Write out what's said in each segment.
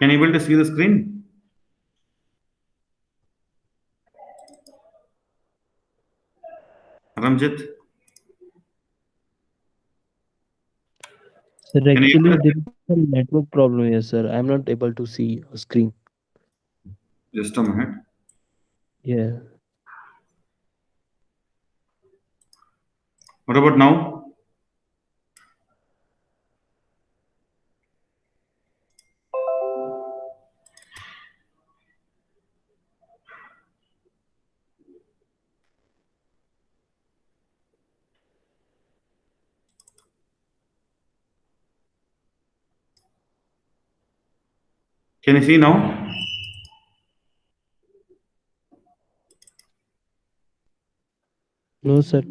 Can you able to see the screen? Ramjit? Sir, Can you actually, able there to is a network problem here, sir. I'm not able to see a screen. just a minute. Yeah. What about now? Can you see now? No, sir.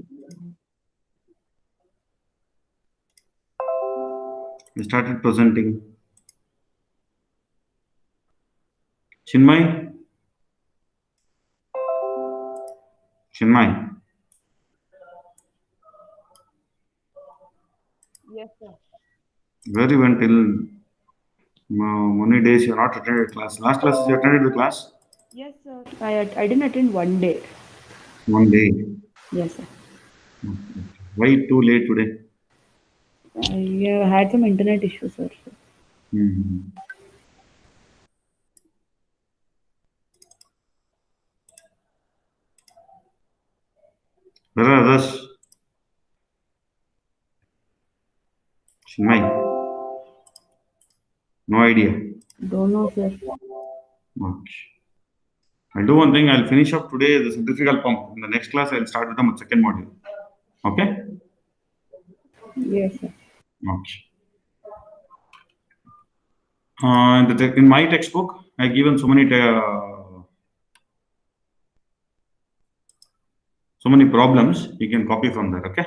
We started presenting. Chinmay? Chinmay. Yes, sir. Where you went till many days you are not attended class. Last classes you attended the class? Yes, sir. I didn't attend one day. One day. Yes, sir. Okay. Why too late today? I had some internet issues, sir. Hmm. Where are others? Chinmay. No idea. Don't know, sir. Okay. I'll do one thing. I'll finish up today the centrifugal pump. In the next class, I'll start with the second module. Okay? Yes, sir. Okay. In my textbook, I given so many problems. You can copy from that. Okay?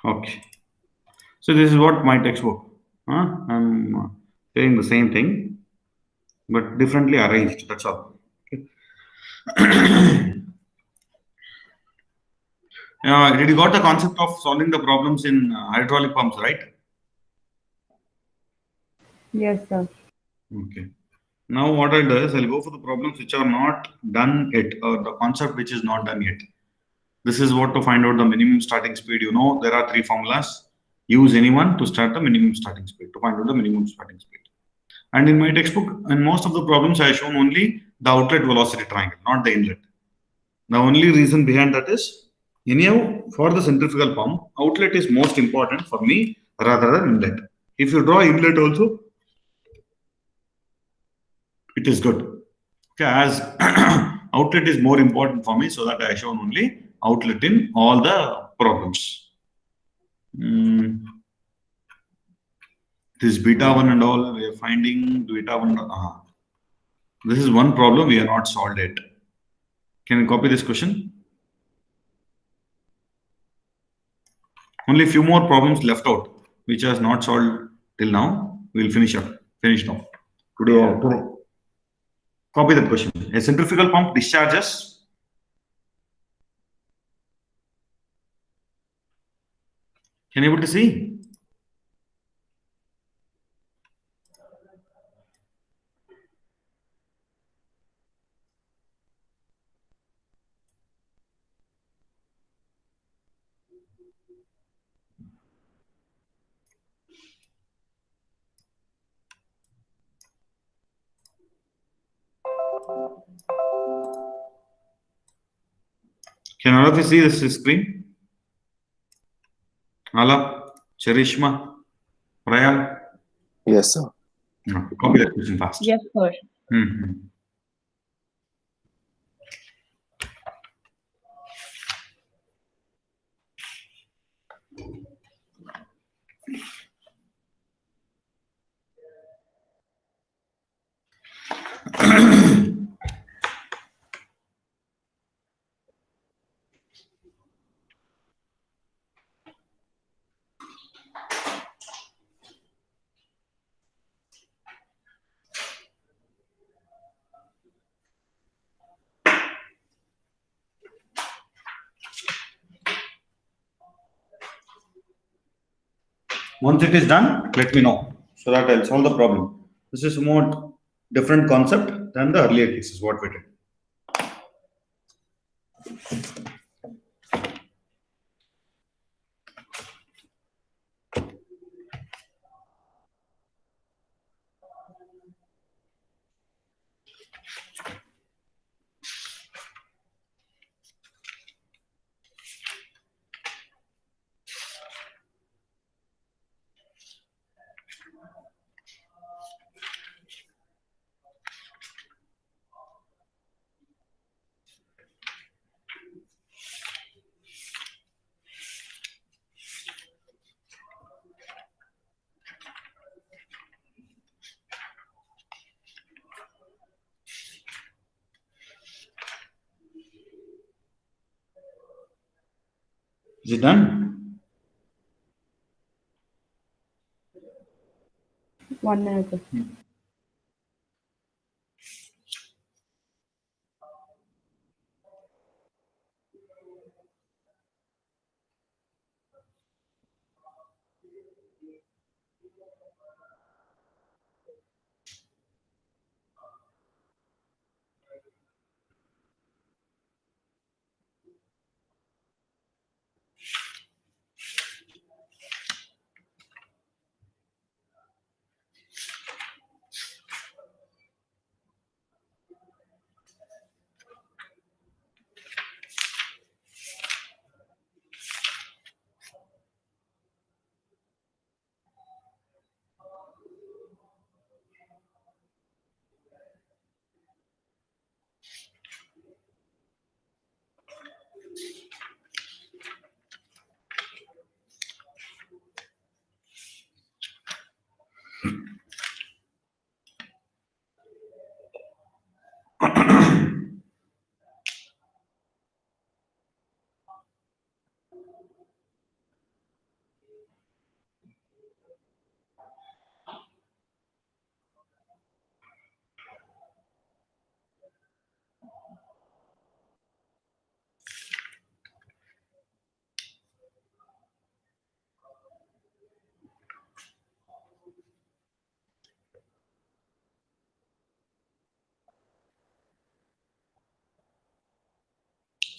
Okay. So this is what my textbook. I'm saying the same thing, but differently arranged. That's all. Okay. Did you got the concept of solving the problems in hydraulic pumps, right? Yes, sir. Okay. Now what I'll do is I'll go for the problems which are not done yet, or the concept which is not done yet. This is what to find out the minimum starting speed. You know, there are three formulas. Use anyone to start the minimum starting speed, to find out the minimum starting speed. And in my textbook, in most of the problems, I have shown only the outlet velocity triangle, not the inlet. The only reason behind that is, anyhow, for the centrifugal pump, outlet is most important for me rather than inlet. If you draw inlet also, it is good. Okay, as outlet is more important for me, so that I shown only outlet in all the problems. Mm, this beta 1 and all, we are finding beta 1. This is one problem we are not solved yet. Can you copy this question? Only few more problems left out, which is not solved till now. We'll finish now. Today. Copy that question. A centrifugal pump discharges. Can you able to see? Can all of you see this screen? Alap, Charishma, Prayan. Yes, sir. No, copy that question fast. Yes, sir. Hmm. Once it is done, let me know so that I'll solve the problem. This is more different concept than the earlier cases what we did. Is it done? 1 minute.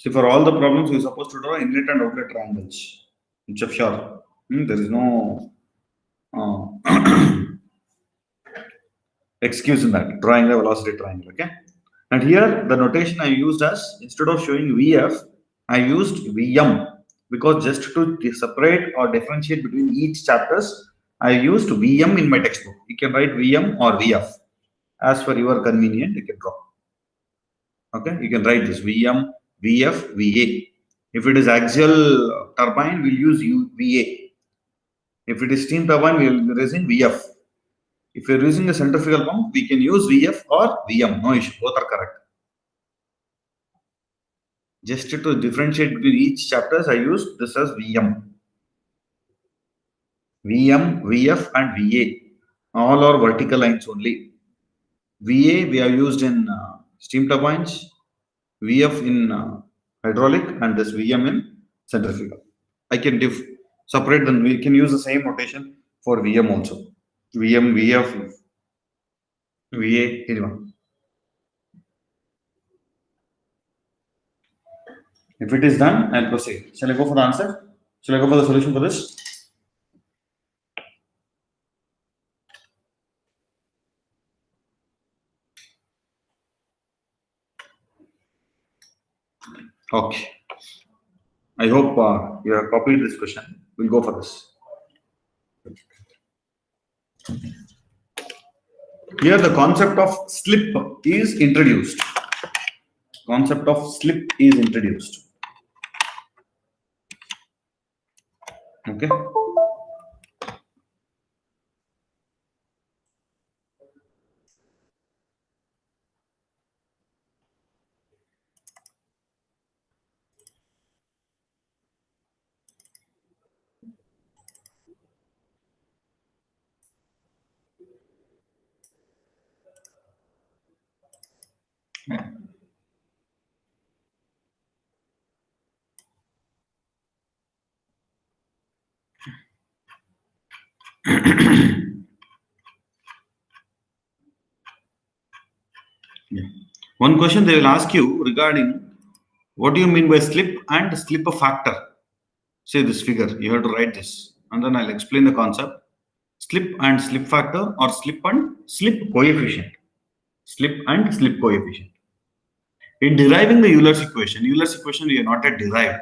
See, for all the problems, we're supposed to draw inlet and outlet triangles. It's of sure. There is no excuse in that. Drawing a velocity triangle. Okay. And here, the notation I used as instead of showing VF, I used VM because just to separate or differentiate between each chapters, I used VM in my textbook. You can write VM or VF as for your convenience. You can draw. Okay, you can write this VM, VF, VA. If it is axial turbine, we'll use VA. If it is steam turbine, we'll be using VF. If you're using a centrifugal pump, we can use VF or VM. No issue. Both are correct. Just to differentiate between each chapters, I use this as VM. VM, VF, and VA. All are vertical lines only. VA we have used in steam turbines, VF in hydraulic, and this VM in centrifugal. I can separate them. We can use the same notation for VM also. VM, VF, VA, anyone. If it is done, I'll proceed. Shall I go for the answer? Shall I go for the solution for this? Okay. I hope you have copied this question. We'll go for this. Here the concept of slip is introduced. Concept of slip is introduced. Okay. Yeah. One question they will ask you regarding what do you mean by slip and slip factor? Say this figure, you have to write this, and then I'll explain the concept. Slip and slip factor or slip and slip coefficient. Slip and slip coefficient. In deriving the Euler's equation we are not yet derived.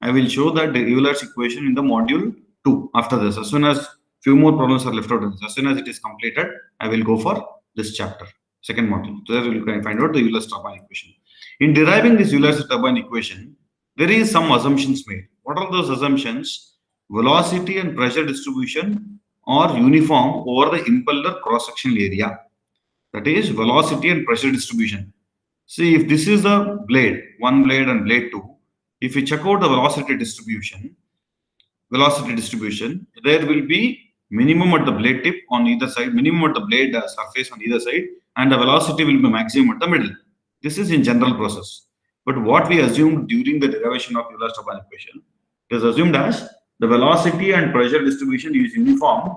I will show that the Euler's equation in the module 2 after this. As soon as few more problems are left out, as soon as it is completed, I will go for this chapter, second module. So there you can find out the Euler's turbine equation. In deriving this Euler's turbine equation, there is some assumptions made. What are those assumptions? Velocity and pressure distribution are uniform over the impeller cross-sectional area. That is velocity and pressure distribution. See, if this is the blade, one blade and blade 2, if you check out the velocity distribution, there will be minimum at the blade tip on either side, minimum at the blade surface on either side, and the velocity will be maximum at the middle. This is in general process. But what we assumed during the derivation of Euler's turbine equation is assumed as the velocity and pressure distribution is uniform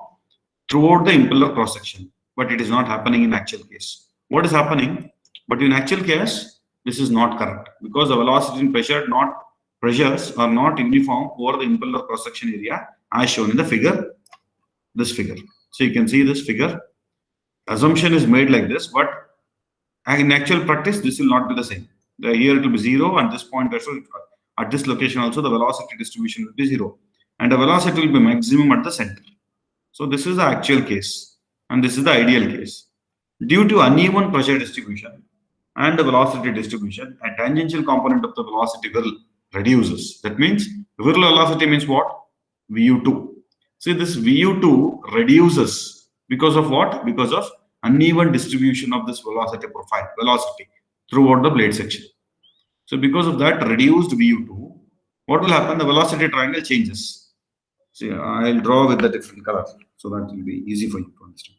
throughout the impeller cross section, but it is not happening in actual case. What is happening? But in actual case, this is not correct because the velocity and pressures are not uniform over the impeller cross section area as shown in the figure. This figure. So you can see this figure. Assumption is made like this, but in actual practice, this will not be the same. Here it will be 0, and this point also at this location also the velocity distribution will be 0, and the velocity will be maximum at the center. So this is the actual case, and this is the ideal case. Due to uneven pressure distribution and the velocity distribution, a tangential component of the velocity will reduces. That means whirl velocity means what? VU2. See, this VU2 reduces because of what? Because of uneven distribution of this velocity profile, velocity throughout the blade section. So because of that reduced VU2, what will happen? The velocity triangle changes. See, I'll draw with the different colors so that will be easy for you to understand.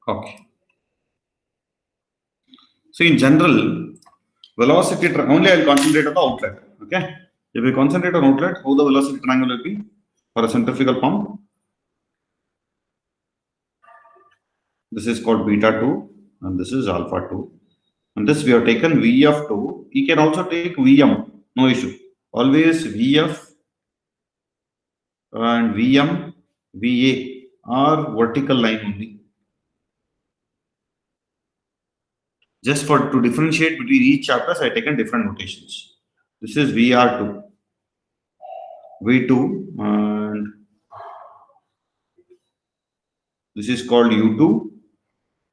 Okay. So in general, velocity only I'll concentrate on the outlet. Okay. If we concentrate on outlet, how the velocity triangle will be for a centrifugal pump? This is called beta 2 and this is alpha 2. And this we have taken Vf2. You can also take Vm, no issue. Always Vf and Vm, Va are vertical line only. Just to differentiate between each chapters, I have taken different notations. This is VR2, V2, and this is called U2,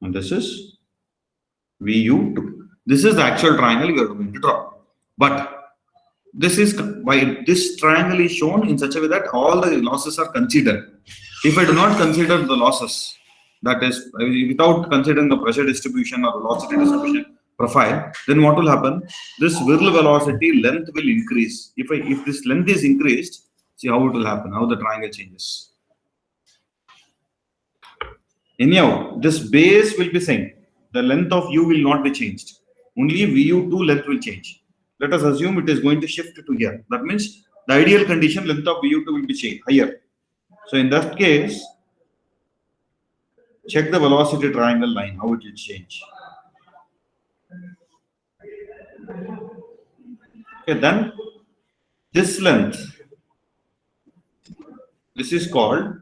and this is VU2. This is the actual triangle we are going to draw. But this is why this triangle is shown in such a way that all the losses are considered. If I do not consider the losses, that is without considering the pressure distribution or velocity distribution profile, then what will happen? This whirl velocity length will increase. If this length is increased, see how it will happen, how the triangle changes. Anyhow, this base will be same. The length of U will not be changed. Only VU2 length will change. Let us assume it is going to shift to here. That means the ideal condition length of VU2 will be changed higher. So in that case, check the velocity triangle line, how it will change. Okay, then this length, this is called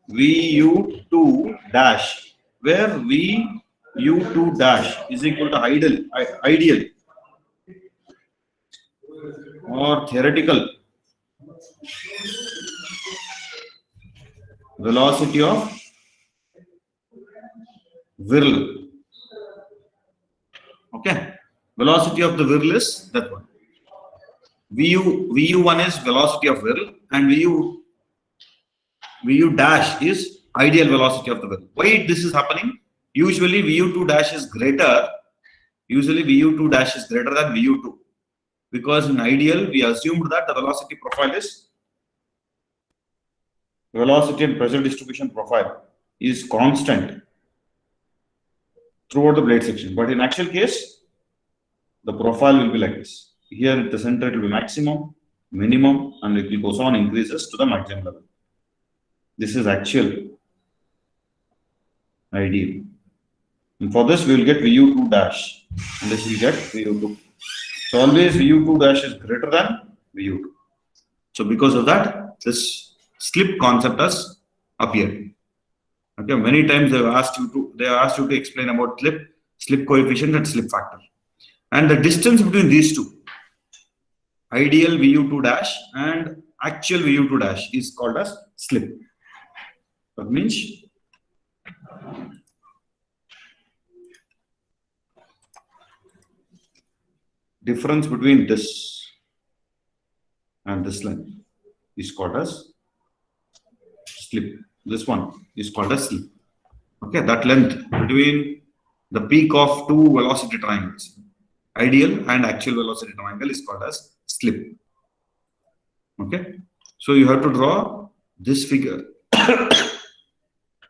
VU2 dash, where VU2 dash is equal to ideal or theoretical velocity of whirl. Okay, velocity of the whirl is that one. VU1 is velocity of whirl, and VU dash is ideal velocity of the whirl. Why this is happening? Usually VU2 dash is greater Usually VU2 dash is greater than VU2 because in ideal we assumed that the velocity profile is velocity and pressure distribution profile is constant throughout the blade section. But in actual case, the profile will be like this. Here at the center it will be maximum, minimum, and it goes on increases to the maximum level. This is actual ideal. And for this we will get VU2 dash, and this will get VU2. So always VU2 dash is greater than VU2. So because of that, this slip concept has appeared. Okay, many times they have asked you to explain about slip coefficient and slip factor. And the distance between these two, ideal VU2 dash and actual VU2 dash, is called as slip. That means difference between this and this line is called as slip. This one is called as slip. Okay, that length between the peak of two velocity triangles, ideal and actual velocity triangle, is called as slip. Okay, so you have to draw this figure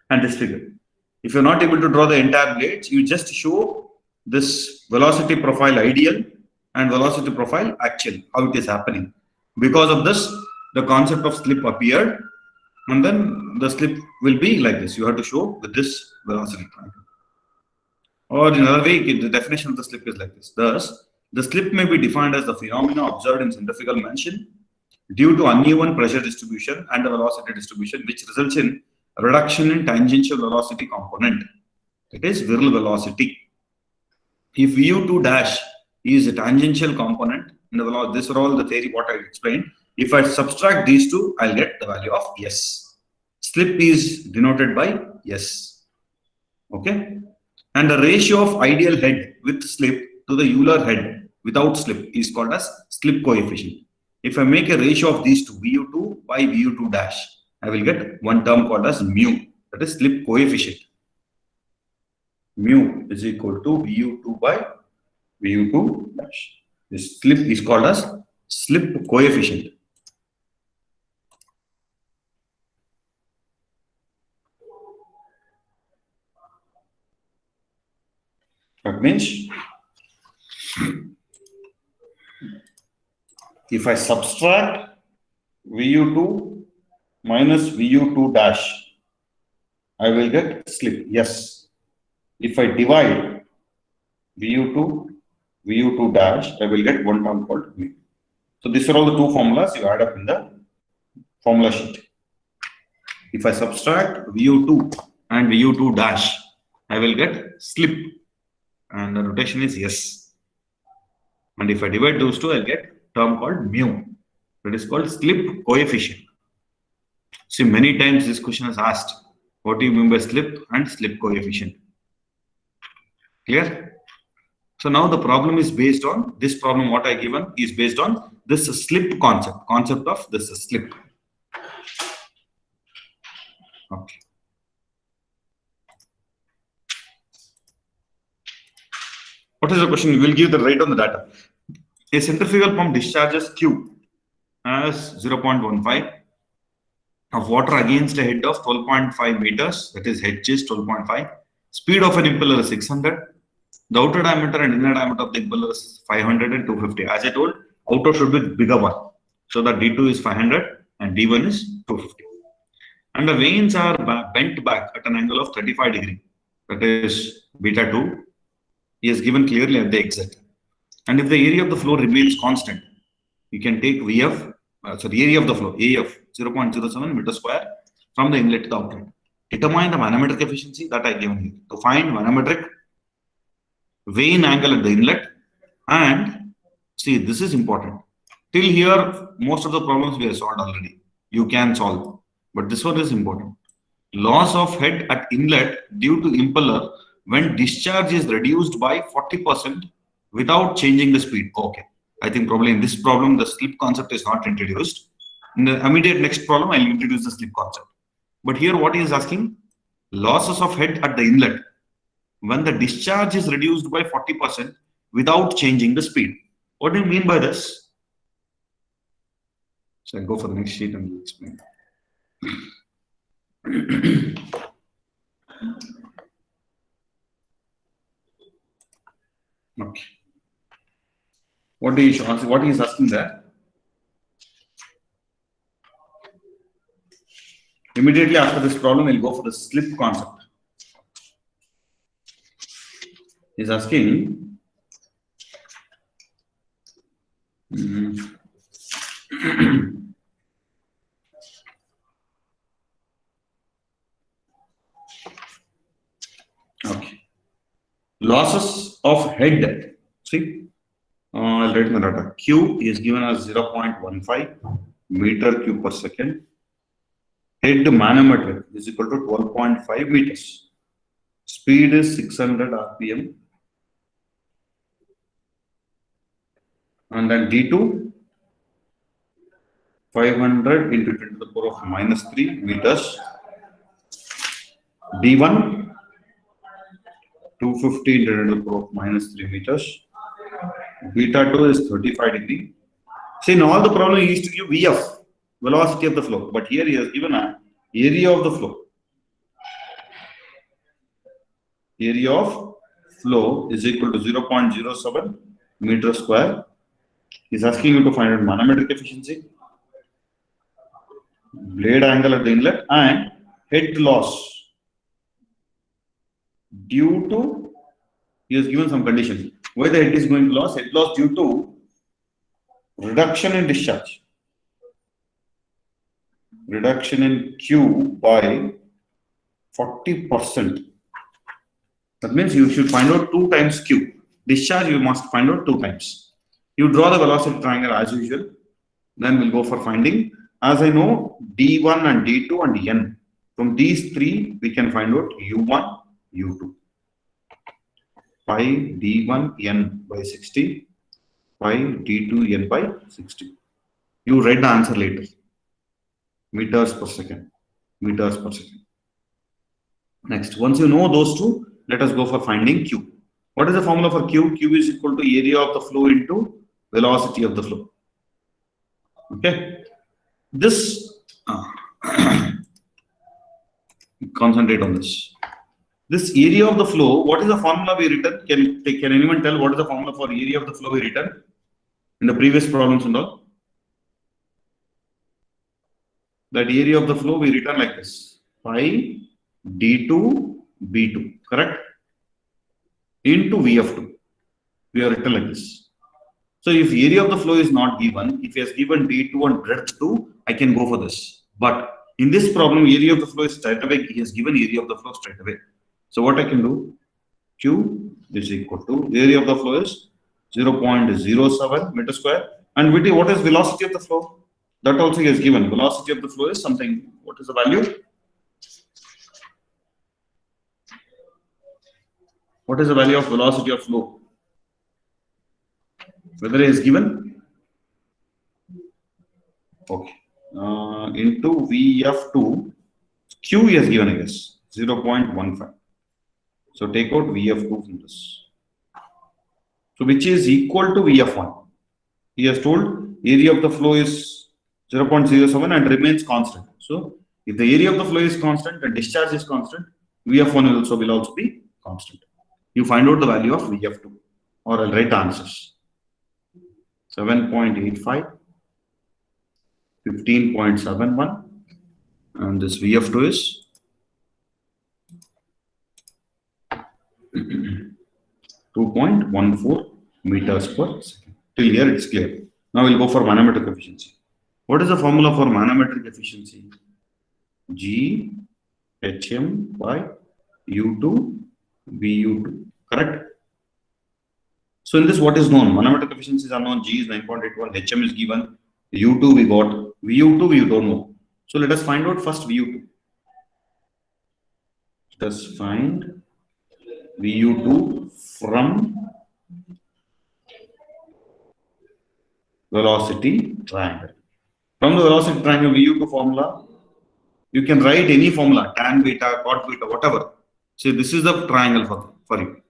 and this figure. If you're not able to draw the entire blades, you just show this velocity profile ideal and velocity profile actual, how it is happening. Because of this, the concept of slip appeared, and then the slip will be like this. You have to show with this velocity triangle. Or in another way, the definition of the slip is like this. Thus, the slip may be defined as the phenomena observed in centrifugal motion due to uneven pressure distribution and the velocity distribution, which results in a reduction in tangential velocity component. That is viral velocity. If VU2 dash is a tangential component in the velocity, this is all the theory what I explained. If I subtract these two, I'll get the value of S. Slip is denoted by S. Okay? And the ratio of ideal head with slip to the Euler head without slip is called as slip coefficient. If I make a ratio of these two, VU2 by VU2 dash, I will get one term called as mu, that is slip coefficient. Mu is equal to VU2 by VU2 dash. This slip is called as slip coefficient. That means if I subtract VU2 minus VU2 dash, I will get slip, yes. If I divide VU2 dash, I will get one term called mu. So these are all the two formulas you add up in the formula sheet. If I subtract VU2 and VU2 dash, I will get slip, and the notation is yes. And if I divide those two, I'll get term called mu. That is called slip coefficient. See, many times this question is asked, what do you mean by slip and slip coefficient? Clear? So now the problem is based on this problem. What I given is based on this slip concept of this slip. Okay. What is the question? We will give the rate on the data. A centrifugal pump discharges Q as 0.15 of water against a head of 12.5 meters, that is H is 12.5. Speed of an impeller is 600. The outer diameter and inner diameter of the impeller is 500 and 250. As I told, outer should be bigger one. So the D2 is 500 and D1 is 250. And the vanes are bent back at an angle of 35 degrees. That is beta 2. He is given clearly at the exit. And if the area of the flow remains constant, you can take VF, area of the flow, AF, 0.07 meter square from the inlet to the outlet. Determine the manometric efficiency that I given here. To find manometric vane angle at the inlet, and see, this is important. Till here, most of the problems we have solved already. You can solve, but this one is important. Loss of head at inlet due to impeller when discharge is reduced by 40% without changing the speed. Okay, I think probably in this problem the slip concept is not introduced. In the immediate next problem, I'll introduce the slip concept. But here what he is asking, losses of head at the inlet when the discharge is reduced by 40% without changing the speed. What do you mean by this? So I'll go for the next sheet and explain. Okay. What he is asking there? Immediately after this problem, we'll go for the slip concept. He's asking, okay, losses of head. See, I'll write my data. Q is given as 0.15 meter cube per second. Head manometric is equal to 12.5 meters. Speed is 600 RPM. And then D2, 500 into 10 to the power of minus 3 meters. D1, 250 into 10 to the power of minus 3 meters. Beta 2 is 35 degree. See, in all the problem he used to give VF, velocity of the flow. But here he has given an area of the flow. Area of flow is equal to 0.07 meter square. He's asking you to find out manometric efficiency, blade angle at the inlet, and head loss due to, he has given some conditions. Why the head is going to loss? Head loss due to reduction in discharge. Reduction in Q by 40%. That means you should find out 2 times Q. Discharge you must find out 2 times. You draw the velocity triangle as usual. Then we'll go for finding. As I know, D1 and D2 and N. From these 3, we can find out U1, U2. Pi D1 N by 60. Pi D2 N by 60. You write the answer later. Meters per second. Meters per second. Next, once you know those 2, let us go for finding Q. What is the formula for Q? Q is equal to area of the flow into velocity of the flow. Okay. This, concentrate on this. This area of the flow, what is the formula we written? Can anyone tell what is the formula for area of the flow we written in the previous problems and all? That area of the flow we written like this. Pi D2 B2, correct? Into VF2. We have written like this. So if area of the flow is not given, if he has given D2 and breadth 2, I can go for this. But in this problem, area of the flow is straight away. He has given area of the flow straight away. So what I can do? Q is equal to area of the flow is 0.07 meter square. And what is velocity of the flow? That also he has given. Velocity of the flow is something. What is the value? What is the value of velocity of flow? Whether it is given? Okay. Into VF2, Q is given, I guess, 0.15. So take out VF2 from this. So which is equal to VF1. He has told area of the flow is 0.07 and remains constant. So if the area of the flow is constant and discharge is constant, VF1 will also be constant. You find out the value of VF2, or I'll write the answers. 7.85, 15.71, and this VF2 is 2.14 meters per second. Till here it's clear. Now we'll go for manometric efficiency. What is the formula for manometric efficiency? G HM by U2 VU2, correct? So in this, what is known? Manometric efficiencies are known. G is 9.81, HM is given, U2 we got, VU2 we don't know. So let us find out first VU2. Let us find VU2 from velocity triangle. From the velocity triangle VU2 formula, you can write any formula, tan beta, cot beta, whatever. So this is the triangle for you.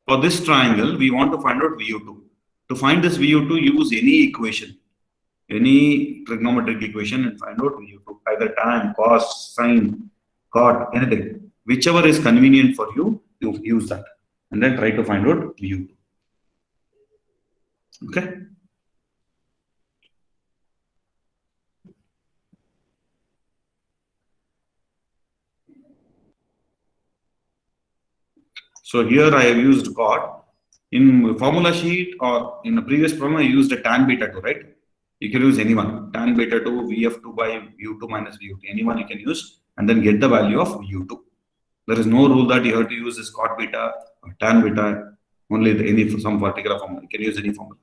For this triangle, we want to find out VU2. To find this VU2, use any equation, any trigonometric equation and find out VU2. Either tan, cos, sine, cot, anything. Whichever is convenient for you, you use that. And then try to find out VU2. Okay? So here I have used cot. In formula sheet or in the previous problem, I used a tan beta 2, right? You can use anyone. Tan beta 2, VF2 by U2 minus VU2. Anyone you can use and then get the value of U2. There is no rule that you have to use this cot beta or tan beta, only any some particular formula. You can use any formula.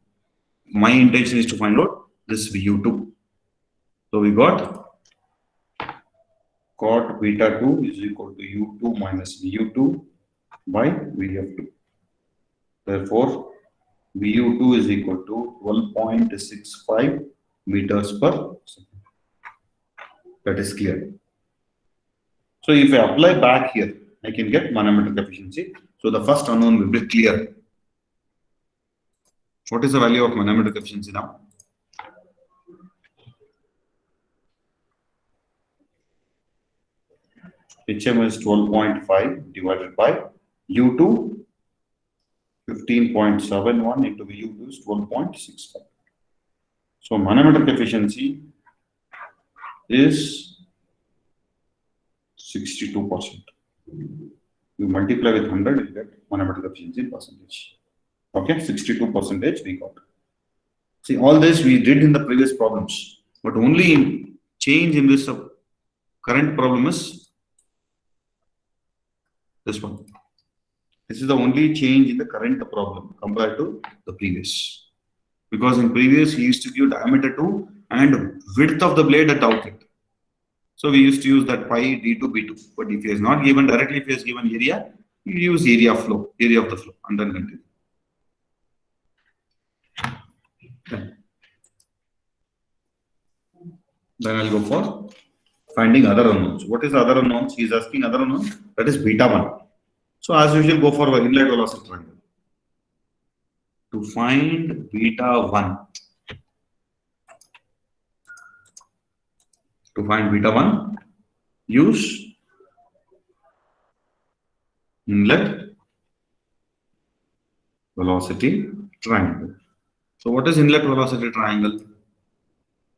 My intention is to find out this VU2. So we got cot beta 2 is equal to U2 minus VU2 by VF2. Therefore, VU2 is equal to 12.65 meters per second. That is clear. So if I apply back here, I can get manometric efficiency. So the first unknown will be clear. What is the value of manometric efficiency now? HM is 12.5 divided by U2 15.71 into VU2 is 12.65. So manometric efficiency is 62%. You multiply with 100, you get manometric efficiency in percentage. Okay, 62% we got. See, all this we did in the previous problems, but only change in this current problem is this one. This is the only change in the current problem compared to the previous. Because in previous, he used to give diameter 2 and width of the blade at outlet. So we used to use that pi d2 b2. But if he has not given directly, if he has given area, you use area of flow, area of the flow, and then continue. Then I'll go for finding other unknowns. What is the other unknowns? He is asking other unknowns. That is beta 1. So as usual, go for inlet velocity triangle. To find beta 1. To find beta 1, use inlet velocity triangle. So what is inlet velocity triangle?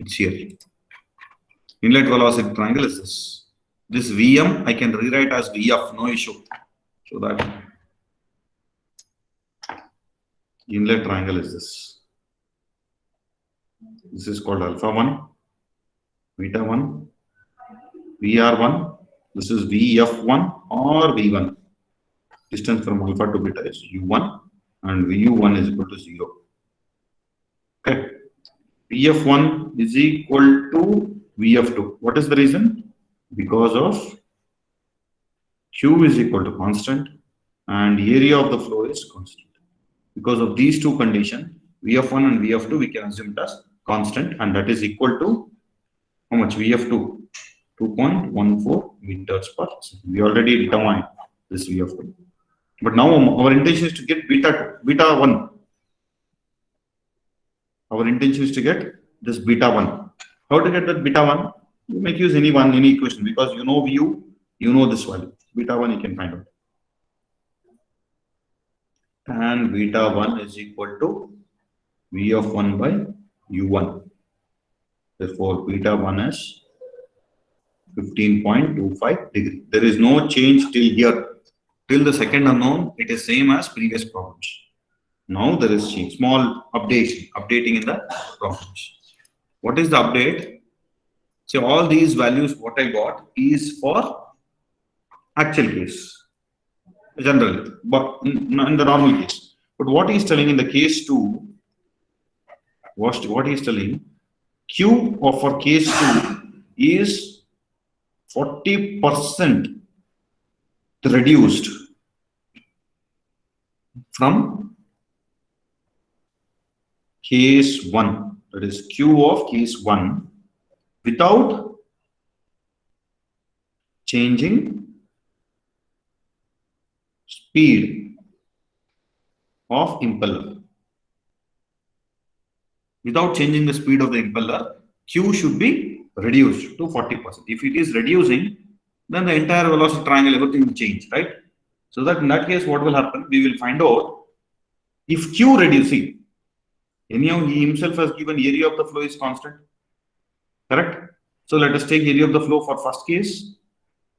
It's here. Inlet velocity triangle is this. This Vm I can rewrite as Vf, no issue. So that inlet triangle is this. This is called alpha 1, beta 1, Vr1. This is Vf1 or V1. Distance from alpha to beta is U1 and Vu1 is equal to 0. Okay. Vf1 is equal to Vf2. What is the reason? Because of Q is equal to constant and area of the flow is constant. Because of these two conditions, Vf1 and Vf2, we can assume it as constant, and that is equal to how much? Vf2, 2.14 meters per second. We already determined this Vf2. But now our intention is to get beta 1. Our intention is to get this beta 1. How to get that beta 1? You make use any equation, because you know Vu, you know this value. Beta 1 you can find out. And beta 1 is equal to V of 1 by U1. Therefore, beta 1 is 15.25 degree. There is no change till here. Till the second unknown, it is same as previous problems. Now there is change, small updating in the problems. What is the update? So all these values what I got is for actual case, generally, but in the normal case. But what he is telling in the case 2, what he is telling, Q for case 2 is 40% reduced from case 1. That is Q of case 1 without changing speed. of impeller. Without changing the speed of the impeller, Q should be reduced to 40%. If it is reducing, then the entire velocity triangle, everything will change, right? So that in that case, what will happen? We will find out if Q reducing, anyhow, he himself has given area of the flow is constant, correct? So let us take area of the flow for first case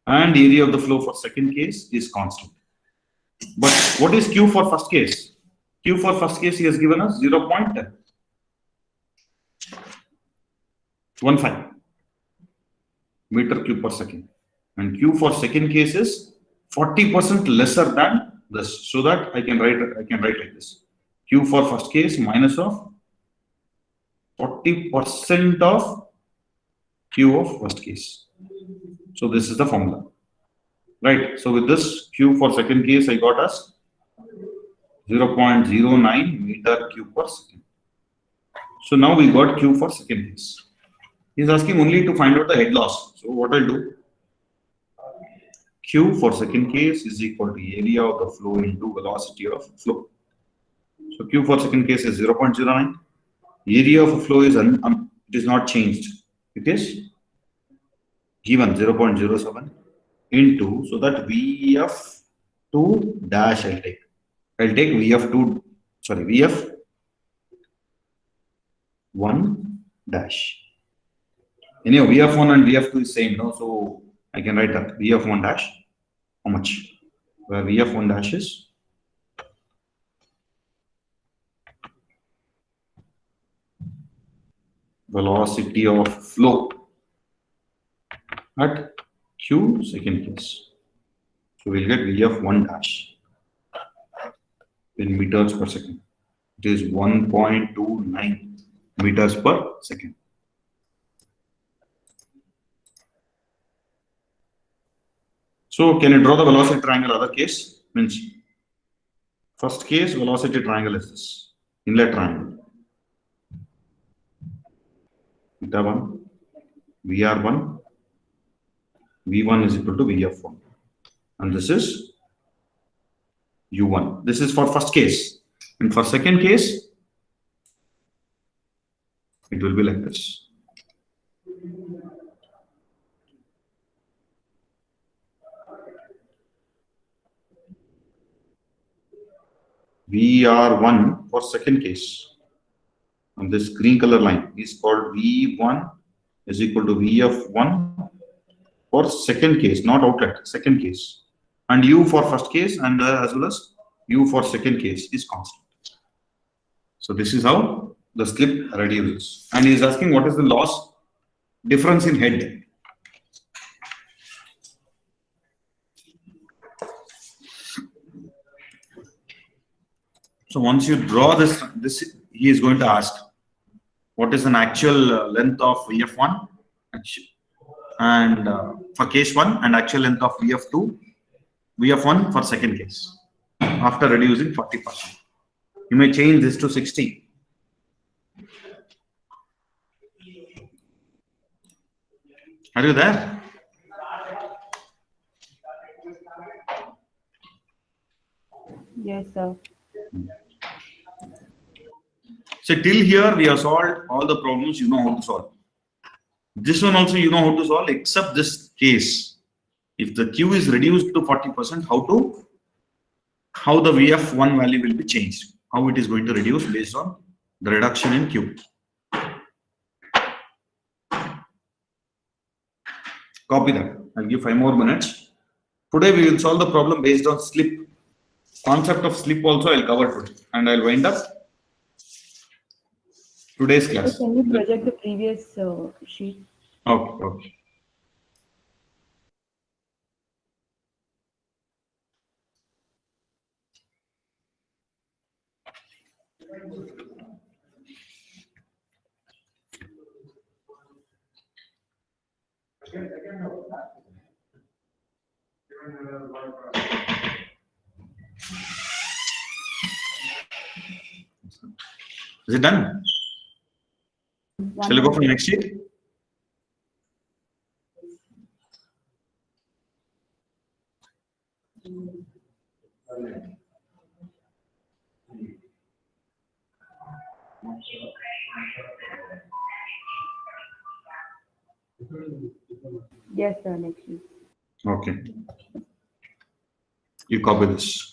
and area of the flow for second case is constant. But what is Q for first case? Q for first case he has given us 0.15 meter cube per second, and Q for second case is 40% lesser than this, so that I can write like this: Q for first case minus of 40% of Q of first case. So this is the formula, right? So with this, Q for second case I got as 0.09 meter cube per second. So now we got Q for second case. He is asking only to find out the head loss. So what I'll do, Q for second case is equal to area of the flow into velocity of flow. So Q for second case is 0.09. Area of a flow is it is not changed. It is given 0.07 into, so that VF2 dash I'll take VF2, sorry, VF1 dash. Anyhow, VF1 and VF2 is same, no? So I can write that VF1 dash, how much? Where VF1 dash is velocity of flow at Q second case. So we'll get VF1 dash in meters per second. It is 1.29 meters per second. So can you draw the velocity triangle other case? Means first case velocity triangle is this inlet triangle. Theta 1, VR1, V1 is equal to VF1. And this is U1. This is for first case. And for second case, it will be like this. VR1 for second case. And this green color line is called V1 is equal to VF1 for second case, not outlet, second case. And U for first case and as well as U for second case is constant. So this is how the slip reduces. And he is asking what is the loss difference in head. So once you draw this he is going to ask what is an actual length of VF1 and for case 1 and actual length of VF2, VF1 for second case after reducing 40%. You may change this to 60. Are you there? Yes, sir. So till here we have solved all the problems you know how to solve. This one also you know how to solve except this case. If the Q is reduced to 40%, how the VF1 value will be changed, how it is going to reduce based on the reduction in Q. Copy that. I'll give 5 more minutes. Today we will solve the problem based on slip. Concept of slip also I'll cover today, and I'll wind up today's class. So can you project the previous sheet? Okay, okay. Is it done? Shall I go for the next sheet? Yes, sir. Next week. Okay. You copy this.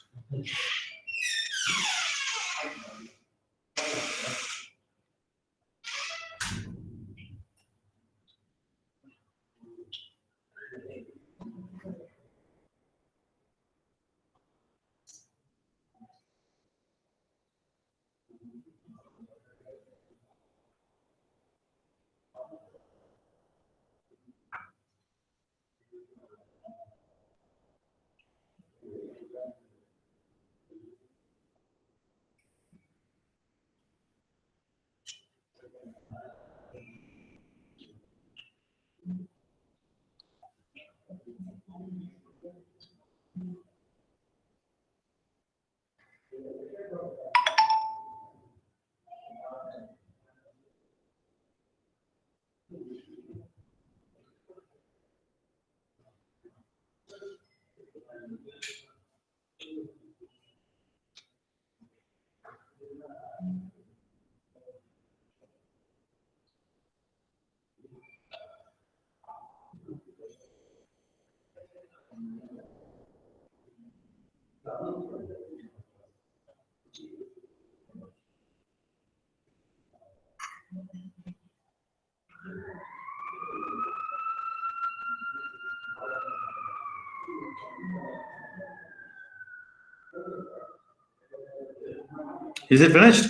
Is it finished?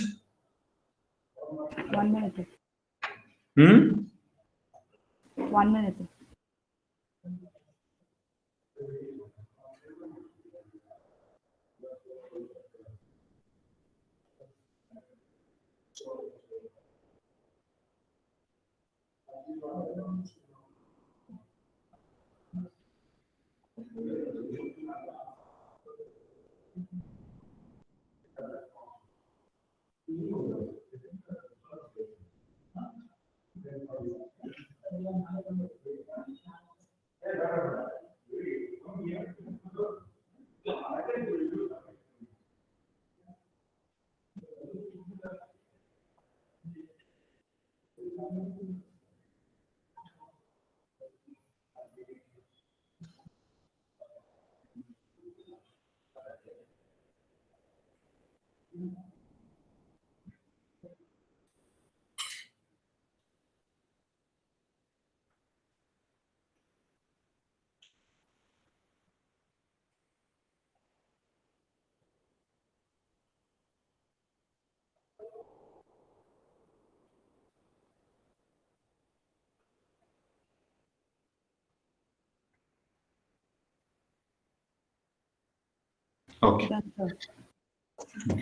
1 minute. Sir. Hmm? 1 minute. Sir. Okay. Done, sir.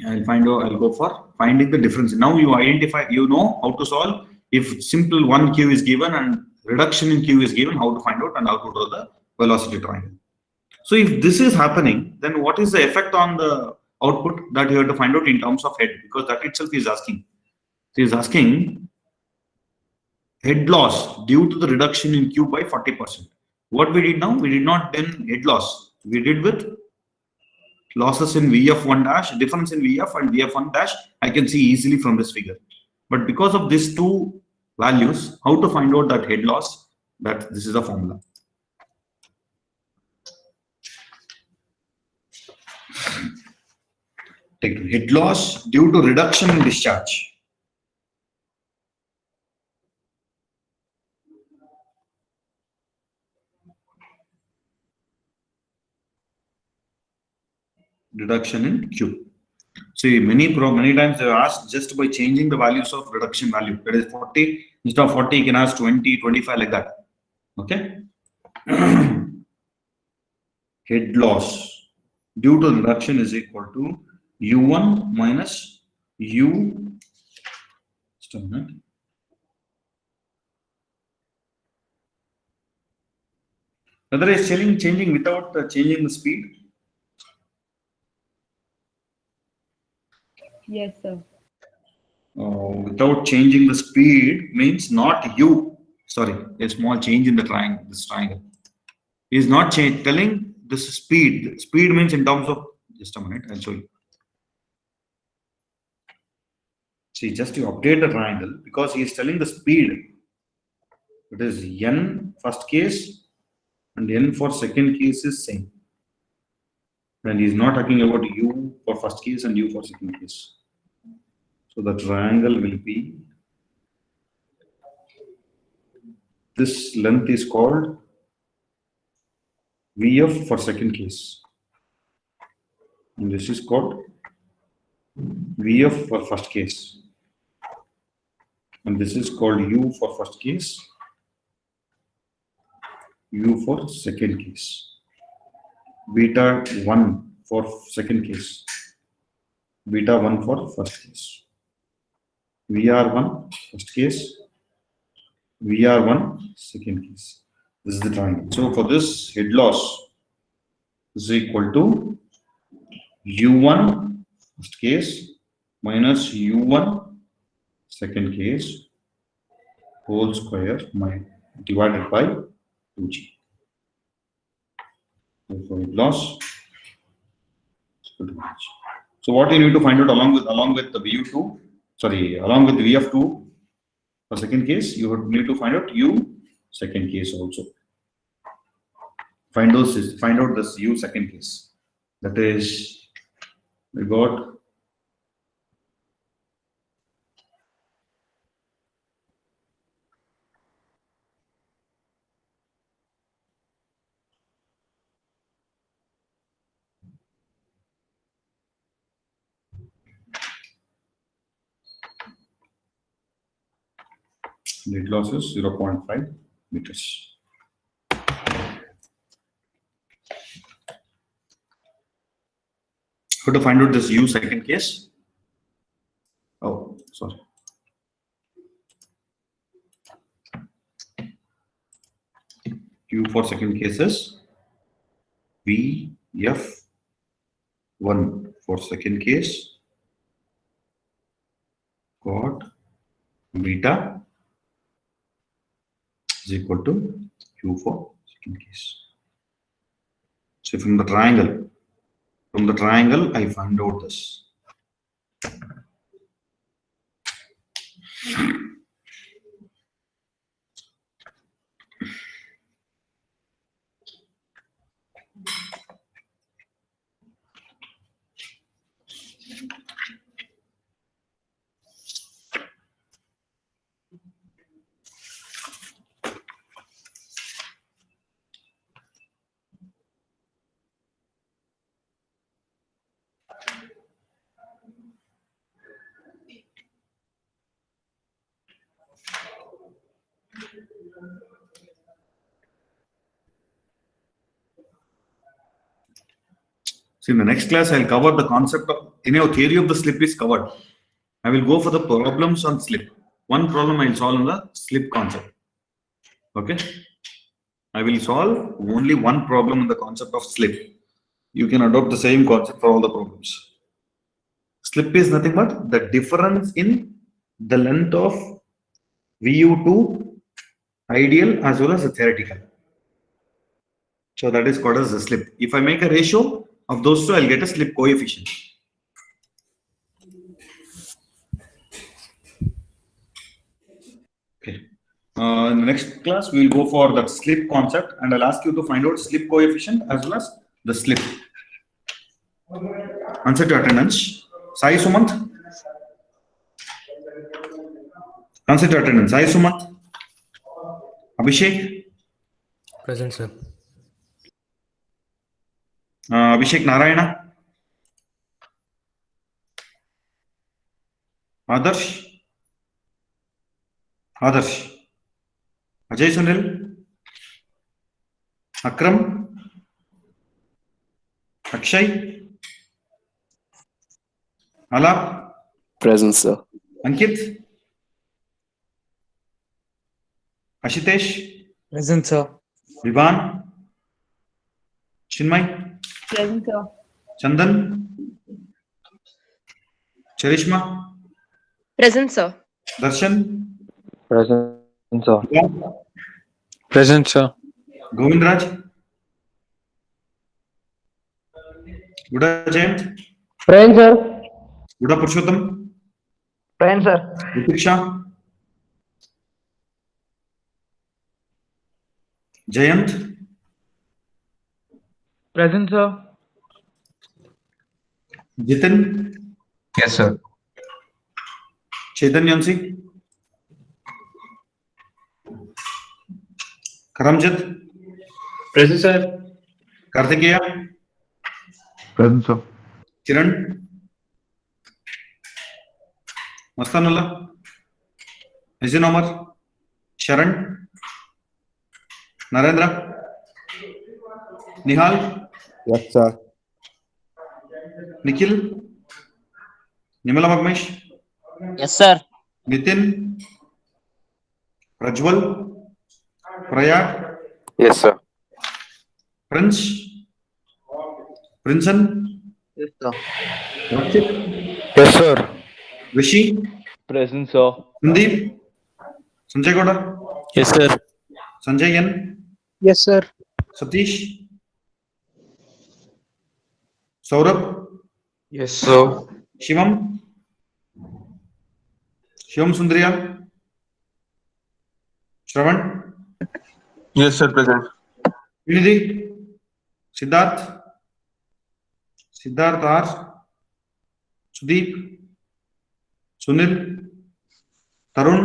I'll go for finding the difference. Now you identify, you know how to solve if simple one Q is given and reduction in Q is given, how to find out and how to draw the velocity triangle. So if this is happening, then what is the effect on the output that you have to find out in terms of head? Because that itself is asking. It is asking head loss due to the reduction in Q by 40%. What we did now, we did not then head loss. We did with losses in VF1 dash, difference in VF and VF1 dash, I can see easily from this figure. But because of these two values, how to find out that head loss, that this is the formula. Take head loss due to reduction in discharge. Reduction in Q. See, many times they are asked just by changing the values of reduction value. That is 40, instead of 40, you can ask 20, 25 like that. Okay. Head loss due to reduction is equal to U1 minus U. Just a minute. Whether it's changing without changing the speed. Yes, sir. Without changing the speed means not U. Sorry, a small change in the triangle. This triangle is not telling this speed. Speed means in terms of, just a minute, I'll show you. See, just you update the triangle because he is telling the speed. It is n first case and n for second case is same. And he is not talking about u for first case and u for second case. So the triangle will be, this length is called Vf for second case. And this is called Vf for first case. And this is called U for first case, U for second case. Beta 1 for second case, beta 1 for first case. VR1 first case, VR1 second case. This is the triangle. So for this, head loss is equal to U1 first case minus U1 second case whole square divided by 2g. So head loss. So what you need to find out along with the VU2, along with the VF2 for second case, you would need to find out U second case also. Find out this U second case. That is, we got lead loss is 0.5 meters. How to find out this U second case? Oh, sorry. U for second case is VF1 for second case got beta is equal to U for second case. So from the triangle I find out this. So in the next class, I'll cover the concept of, theory of the slip is covered. I will go for the problems on slip. One problem I'll solve on the slip concept. Okay. I will solve only one problem on the concept of slip. You can adopt the same concept for all the problems. Slip is nothing but the difference in the length of VU2 ideal as well as the theoretical. So that is called as the slip. If I make a ratio of those two, I'll get a slip coefficient. Okay. In the next class, we will go for that slip concept, and I'll ask you to find out slip coefficient as well as the slip. Answer to attendance. Sai Sumant. Answer to attendance. Sai Sumant. Abhishek. Present, sir. Abhishek Narayana. Adarsh. Ajay Sunil. Akram. Akshay. Alap. Present, sir. Ankit. Ashitesh. Present, sir. Vivan. Chinmay. Present, sir. Chandan. Charishma. Present, sir. Darshan. Present, sir. Vivan, Present, sir. Govindraj. Guda Jayant. Present, sir. Guda Purushottam. Present, sir. Diksha, Jayant, Present, sir. Jitin, Yes, sir. Chaitanyansi, Karamjit, Present, sir. Kartikeya, Present, sir. Kiran, Mastanullah, Azin Omar, Sharan, Narendra, Nihal, Yes, sir. Nikhil, Nimala Magmesh, Yes, sir. Nitin, Prajwal, Prayag, Yes, sir. Prince, Princeton, Yes, sir. Rakshit, Yes, sir. Rishi, Present, sir. Sandeep, Sanjay Goda, Yes, sir. Sanjay N, Yes, sir. Satish, Saurabh, Yes, sir. Shivam, Shivam Sundriya, Shravan, Yes, sir. Present. Unidhi, Siddharth, Siddharth R, Sudeep, Sunil, Tarun,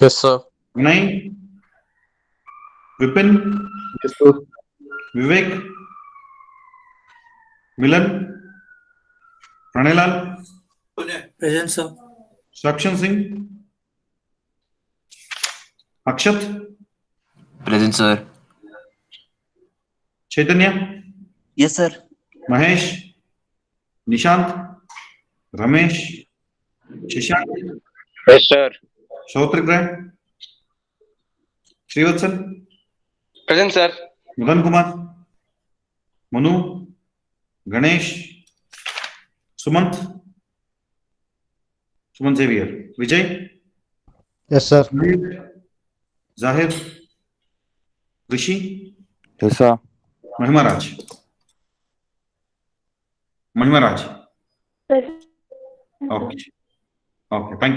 Yes, sir. Vinay, Vipin, Yes, sir. Vivek, Milan, Pranelal, Present, sir. Sakshan Singh, Akshat, Present, sir. Chaitanya, Yes, sir. Mahesh, Nishant, Ramesh, Shashank, Yes, sir. Shautrigram, Srivatsan, Present, sir. Madan Kumar, Manu, Ganesh, Sumant, Suman Xavier, Vijay, Yes, sir. Zahir, Rishi, Yes, sir. Mahimaraj. Mahimaraj. Present. Okay. Okay. Thank you.